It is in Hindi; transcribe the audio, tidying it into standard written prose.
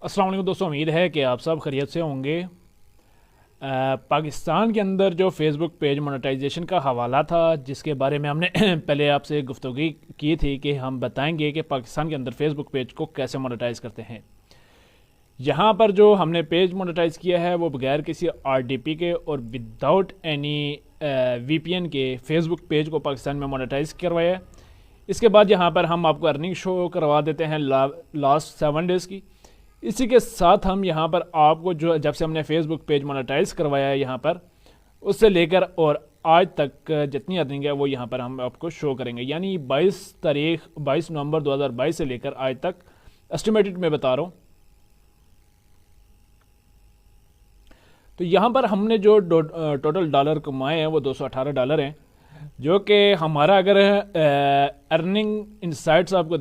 अस्सलाम वालेकुम दोस्तों, उम्मीद है कि आप सब खैरियत से होंगे। पाकिस्तान के अंदर जो फेसबुक पेज मोनेटाइजेशन का हवाला था, जिसके बारे में हमने पहले आपसे गुफ्तगी की थी कि हम बताएंगे कि पाकिस्तान के अंदर फेसबुक पेज को कैसे मोनेटाइज करते हैं। यहाँ पर जो हमने पेज मोनेटाइज किया है वो बगैर किसी आरडीपी के और विदाउट एनी वीपीएन के फेसबुक पेज को पाकिस्तान में मोनेटाइज करवाया है। इसके बाद यहाँ पर हम आपको अर्निंग शो करवा देते हैं लास्ट 7 डेज़ की। इसी के साथ हम यहाँ पर आपको जो जब से हमने फेसबुक पेज मोनेटाइज करवाया है यहाँ पर, उससे लेकर और आज तक जितनी अर्निंग है वो यहाँ पर हम आपको शो करेंगे। यानी 22 नवंबर 2022 से लेकर आज तक एस्टिमेटेड में बता रहा हूँ। तो यहाँ पर हमने जो टोटल डॉलर कमाए हैं वो $218 हैं, जो कि हमारा अगर अर्निंग इनसाइट्स आपको